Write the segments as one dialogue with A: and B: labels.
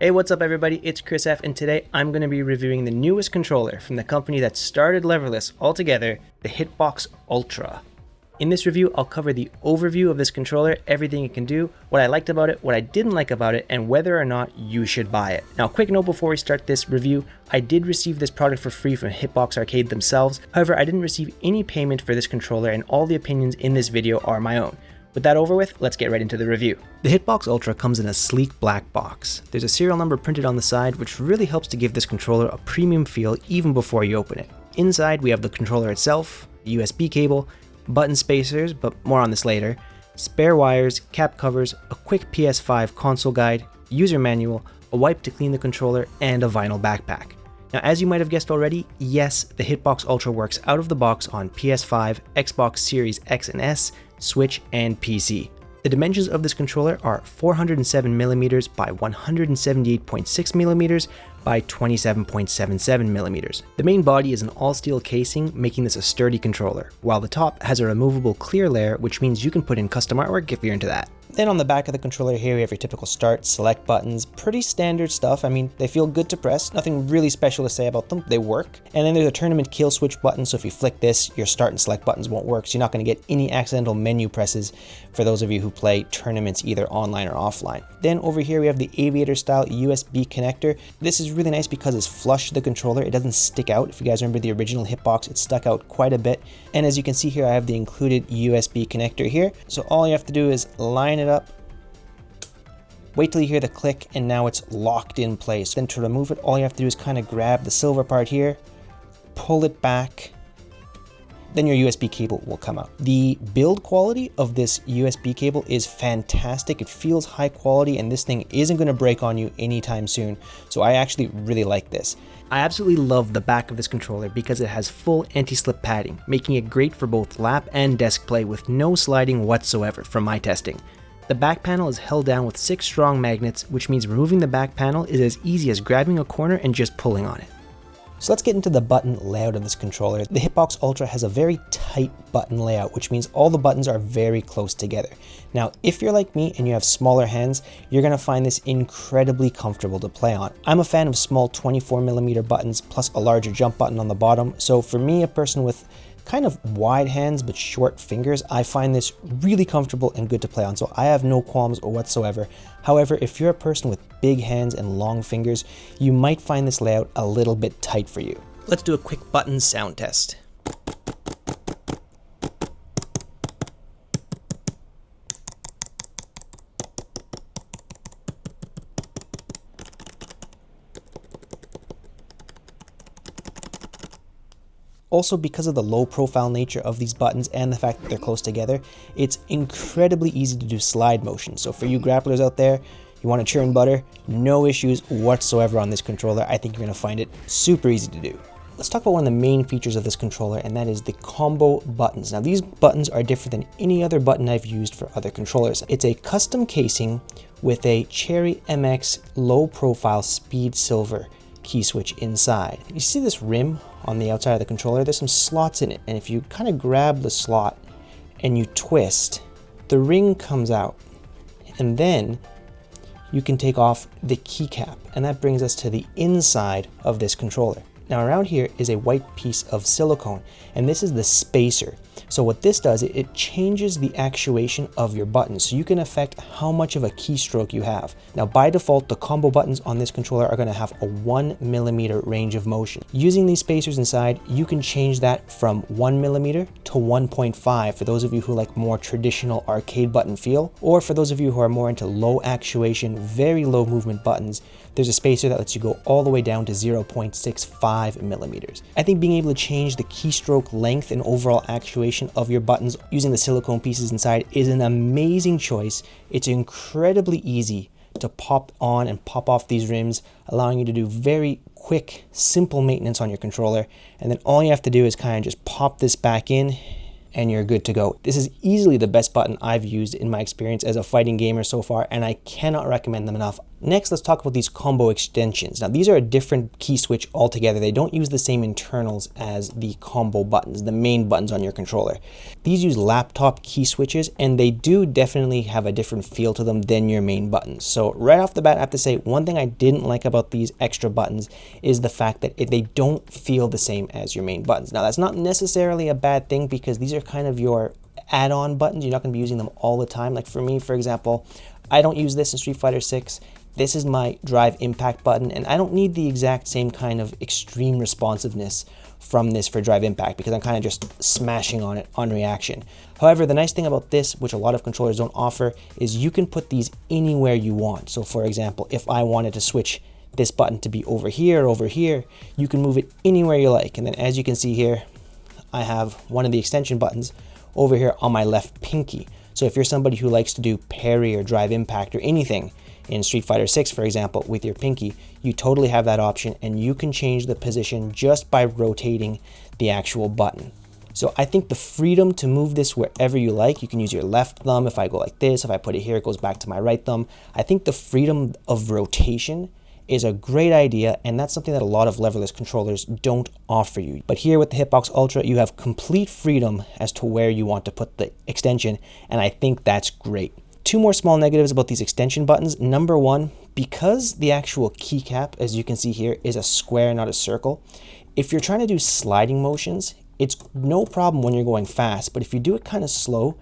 A: Hey, what's up everybody? It's Chris F, and today I'm going to be reviewing the newest controller from the company that started Leverless altogether, the Hitbox Ultra. In this review, I'll cover the overview of this controller, everything it can do, what I liked about it, what I didn't like about it, and whether or not you should buy it. Now, quick note before we start this review, I did receive this product for free from Hitbox Arcade themselves. However, I didn't receive any payment for this controller, and all the opinions in this video are my own. With that over with, let's get right into the review. The Hitbox Ultra comes in a sleek black box. There's a serial number printed on the side, which really helps to give this controller a premium feel even before you open it. Inside, we have the controller itself, USB cable, button spacers, but more on this later, spare wires, cap covers, a quick PS5 console guide, user manual, a wipe to clean the controller, and a vinyl backpack. Now, as you might have guessed already, yes, the Hitbox Ultra works out of the box on PS5, Xbox Series X and S, Switch, and PC. The dimensions of this controller are 407mm by 178.6mm by 27.77mm. The main body is an all-steel casing, making this a sturdy controller, while the top has a removable clear layer, which means you can put in custom artwork if you're into that. Then on the back of the controller here, we have your typical start, select buttons, pretty standard stuff. I mean, they feel good to press, nothing really special to say about them, they work. And then there's a tournament kill switch button, so if you flick this, your start and select buttons won't work, so you're not going to get any accidental menu presses for those of you who play tournaments either online or offline. Then over here we have the aviator style USB connector. This is really nice because it's flush to the controller, it doesn't stick out. If you guys remember the original Hitbox, it stuck out quite a bit. And as you can see here, I have the included USB connector here, so all you have to do is line it up, wait till you hear the click, and now it's locked in place. Then to remove it, all you have to do is kind of grab the silver part here, pull it back, then your USB cable will come out. The build quality of this USB cable is fantastic. It feels high quality, and this thing isn't going to break on you anytime soon. So I actually really like this. I absolutely love the back of this controller because it has full anti-slip padding, making it great for both lap and desk play with no sliding whatsoever from my testing. The back panel is held down with 6 strong magnets, which means removing the back panel is as easy as grabbing a corner and just pulling on it. So let's get into the button layout of this controller. The Hitbox Ultra has a very tight button layout, which means all the buttons are very close together. Now, if you're like me and you have smaller hands, you're going to find this incredibly comfortable to play on. I'm a fan of small 24mm buttons plus a larger jump button on the bottom, so for me, a person with kind of wide hands but short fingers, I find this really comfortable and good to play on, so I have no qualms whatsoever. However, if you're a person with big hands and long fingers, you might find this layout a little bit tight for you. Let's do a quick button sound test. Also, because of the low profile nature of these buttons and the fact that they're close together, it's incredibly easy to do slide motion. So for you grapplers out there, you want to churn butter, no issues whatsoever on this controller. I think you're going to find it super easy to do. Let's talk about one of the main features of this controller, and that is the combo buttons. Now, these buttons are different than any other button I've used for other controllers. It's a custom casing with a Cherry MX low profile speed silver key switch inside. You see this rim on the outside of the controller? There's some slots in it, and if you kind of grab the slot and you twist, the ring comes out, and then you can take off the keycap, and that brings us to the inside of this controller. Now, around here is a white piece of silicone, and this is the spacer. So what this does, it changes the actuation of your buttons, so you can affect how much of a keystroke you have. Now, by default, the combo buttons on this controller are going to have a 1mm range of motion. Using these spacers inside, you can change that from 1mm to 1.5 for those of you who like more traditional arcade button feel, or for those of you who are more into low actuation, very low movement buttons, there's a spacer that lets you go all the way down to 0.65mm. I think being able to change the keystroke length and overall actuation of your buttons using the silicone pieces inside is an amazing choice. It's incredibly easy to pop on and pop off these rims, allowing you to do very quick, simple maintenance on your controller. And then all you have to do is kind of just pop this back in and you're good to go. This is easily the best button I've used in my experience as a fighting gamer so far, and I cannot recommend them enough. Next, let's talk about these combo extensions. Now, these are a different key switch altogether. They don't use the same internals as the combo buttons, the main buttons on your controller. These use laptop key switches, and they do definitely have a different feel to them than your main buttons. So right off the bat, I have to say, one thing I didn't like about these extra buttons is the fact that they don't feel the same as your main buttons. Now, that's not necessarily a bad thing because these are kind of your add-on buttons. You're not going to be using them all the time. Like for me, for example, I don't use this in Street Fighter 6. This is my drive impact button, and I don't need the exact same kind of extreme responsiveness from this for drive impact because I'm kind of just smashing on it on reaction. However, the nice thing about this, which a lot of controllers don't offer, is you can put these anywhere you want. So for example, if I wanted to switch this button to be over here, you can move it anywhere you like. And then as you can see here, I have one of the extension buttons over here on my left pinky. So if you're somebody who likes to do parry or drive impact or anything in Street Fighter 6, for example, with your pinky, you totally have that option, and you can change the position just by rotating the actual button. So I think the freedom to move this wherever you like, you can use your left thumb. If I go like this, if I put it here, it goes back to my right thumb. I think the freedom of rotation is a great idea, and that's something that a lot of leverless controllers don't offer you. But here with the Hitbox Ultra, you have complete freedom as to where you want to put the extension, and I think that's great. Two more small negatives about these extension buttons. Number one, because the actual keycap, as you can see here, is a square, not a circle, if you're trying to do sliding motions, it's no problem when you're going fast, but if you do it kind of slow,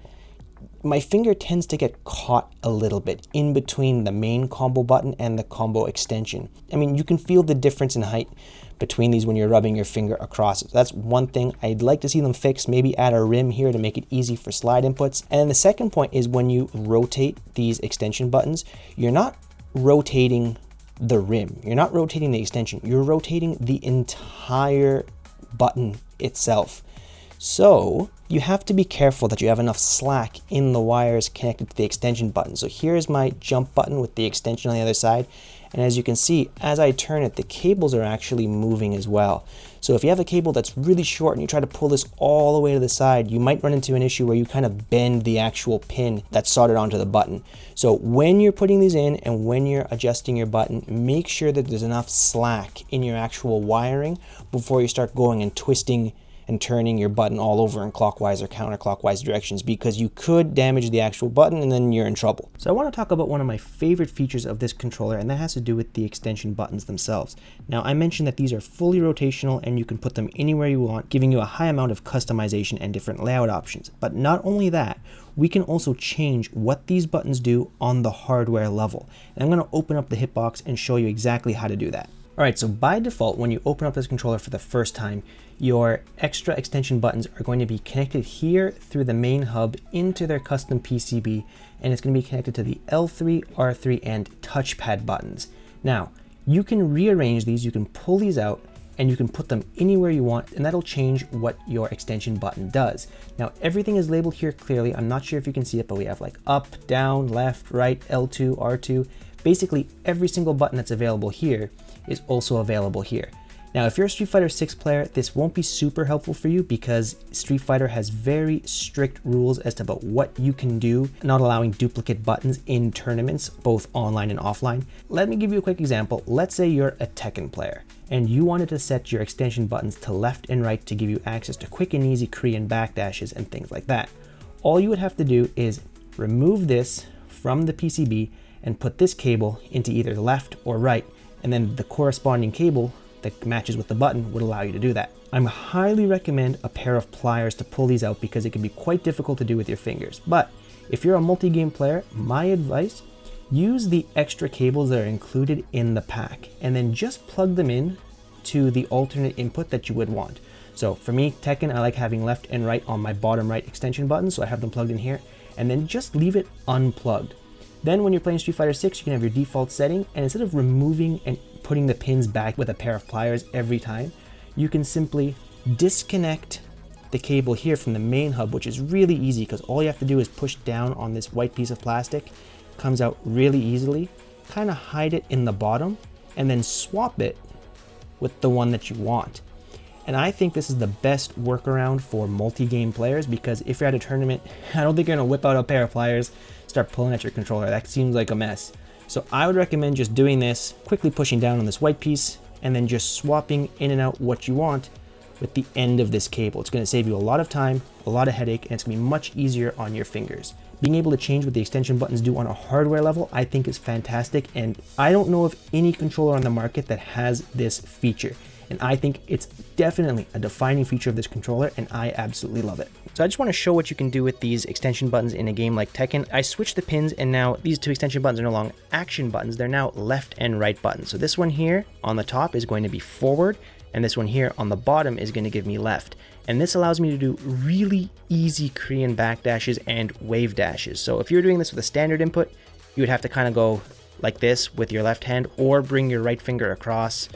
A: my finger tends to get caught a little bit in between the main combo button and the combo extension. I mean, you can feel the difference in height between these when you're rubbing your finger across it. So that's one thing I'd like to see them fix, maybe add a rim here to make it easy for slide inputs. And then the second point is when you rotate these extension buttons, you're not rotating the rim, you're not rotating the extension, you're rotating the entire button itself. So you have to be careful that you have enough slack in the wires connected to the extension button. So here's my jump button with the extension on the other side. And as you can see, as I turn it, the cables are actually moving as well. So if you have a cable that's really short and you try to pull this all the way to the side, you might run into an issue where you kind of bend the actual pin that's soldered onto the button. So when you're putting these in and when you're adjusting your button, make sure that there's enough slack in your actual wiring before you start going and twisting and turning your button all over in clockwise or counterclockwise directions, because you could damage the actual button and then you're in trouble. So I want to talk about one of my favorite features of this controller, and that has to do with the extension buttons themselves. Now, I mentioned that these are fully rotational and you can put them anywhere you want, giving you a high amount of customization and different layout options. But not only that, we can also change what these buttons do on the hardware level. And I'm going to open up the Hitbox and show you exactly how to do that. Alright, so by default, when you open up this controller for the first time, your extra extension buttons are going to be connected here through the main hub into their custom PCB, and it's going to be connected to the L3, R3, and touchpad buttons. Now, you can rearrange these, you can pull these out, and you can put them anywhere you want, and that'll change what your extension button does. Now, everything is labeled here clearly. I'm not sure if you can see it, but we have like up, down, left, right, L2, R2. Basically, every single button that's available here is also available here. Now, if you're a Street Fighter 6 player, this won't be super helpful for you because Street Fighter has very strict rules as to about what you can do, not allowing duplicate buttons in tournaments, both online and offline. Let me give you a quick example. Let's say you're a Tekken player and you wanted to set your extension buttons to left and right to give you access to quick and easy Korean backdashes and things like that. All you would have to do is remove this from the PCB and put this cable into either left or right, and then the corresponding cable that matches with the button would allow you to do that. I highly recommend a pair of pliers to pull these out because it can be quite difficult to do with your fingers. But if you're a multi-game player, my advice, use the extra cables that are included in the pack and then just plug them in to the alternate input that you would want. So for me, Tekken, I like having left and right on my bottom right extension buttons, so I have them plugged in here, and then just leave it unplugged. Then when you're playing Street Fighter 6, you can have your default setting, and instead of removing and putting the pins back with a pair of pliers every time, you can simply disconnect the cable here from the main hub, which is really easy because all you have to do is push down on this white piece of plastic, comes out really easily, kind of hide it in the bottom, and then swap it with the one that you want. And I think this is the best workaround for multi-game players, because if you're at a tournament, I don't think you're gonna whip out a pair of pliers, start pulling at your controller. That seems like a mess. So I would recommend just doing this, quickly pushing down on this white piece, and then just swapping in and out what you want with the end of this cable. It's going to save you a lot of time, a lot of headache, and it's going to be much easier on your fingers. Being able to change what the extension buttons do on a hardware level, I think is fantastic, and I don't know of any controller on the market that has this feature. And I think it's definitely a defining feature of this controller, and I absolutely love it. So I just want to show what you can do with these extension buttons in a game like Tekken. I switched the pins, and now these two extension buttons are no longer action buttons, they're now left and right buttons. So this one here on the top is going to be forward, and this one here on the bottom is going to give me left. And this allows me to do really easy Korean backdashes and wave dashes. So if you're doing this with a standard input, you would have to kind of go like this with your left hand, or bring your right finger across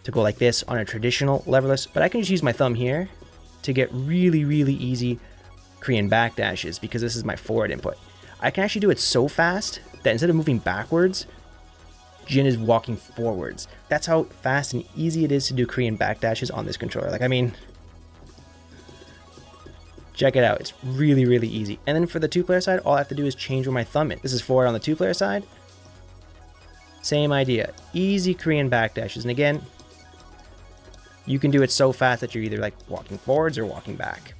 A: to go like this on a traditional leverless. But I can just use my thumb here to get really easy Korean backdashes because this is my forward input. I can actually do it so fast that instead of moving backwards, Jin is walking forwards. That's how fast and easy it is to do Korean backdashes on this controller. Like, I mean, check it out. It's really easy. And then for the two-player side, all I have to do is change where my thumb is. This is forward on the two-player side. Same idea. Easy Korean backdashes. And again, you can do it so fast that you're either like walking forwards or walking back.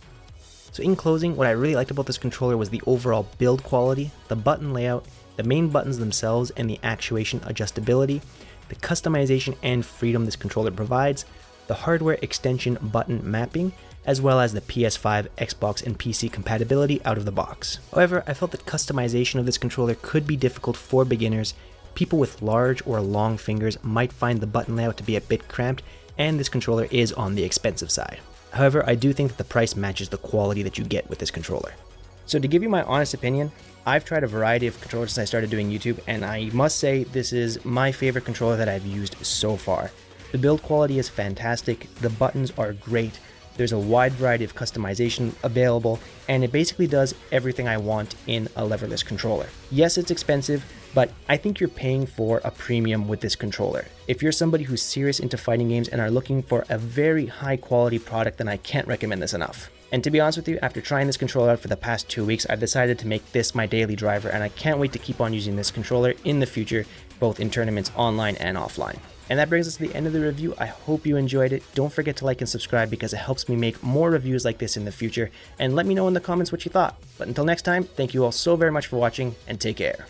A: So in closing, what I really liked about this controller was the overall build quality, the button layout, the main buttons themselves, and the actuation adjustability, the customization and freedom this controller provides, the hardware extension button mapping, as well as the PS5, Xbox, and PC compatibility out of the box. However, I felt that customization of this controller could be difficult for beginners. People with large or long fingers might find the button layout to be a bit cramped, and this controller is on the expensive side. However, I do think that the price matches the quality that you get with this controller. So to give you my honest opinion, I've tried a variety of controllers since I started doing YouTube, and I must say this is my favorite controller that I've used so far. The build quality is fantastic, the buttons are great, there's a wide variety of customization available, and it basically does everything I want in a leverless controller. Yes, it's expensive, but I think you're paying for a premium with this controller. If you're somebody who's serious into fighting games and are looking for a very high quality product, then I can't recommend this enough. And to be honest with you, after trying this controller out for the past 2 weeks, I've decided to make this my daily driver, and I can't wait to keep on using this controller in the future, both in tournaments online and offline. And that brings us to the end of the review. I hope you enjoyed it. Don't forget to like and subscribe because it helps me make more reviews like this in the future, and let me know in the comments what you thought. But until next time, thank you all so very much for watching, and take care.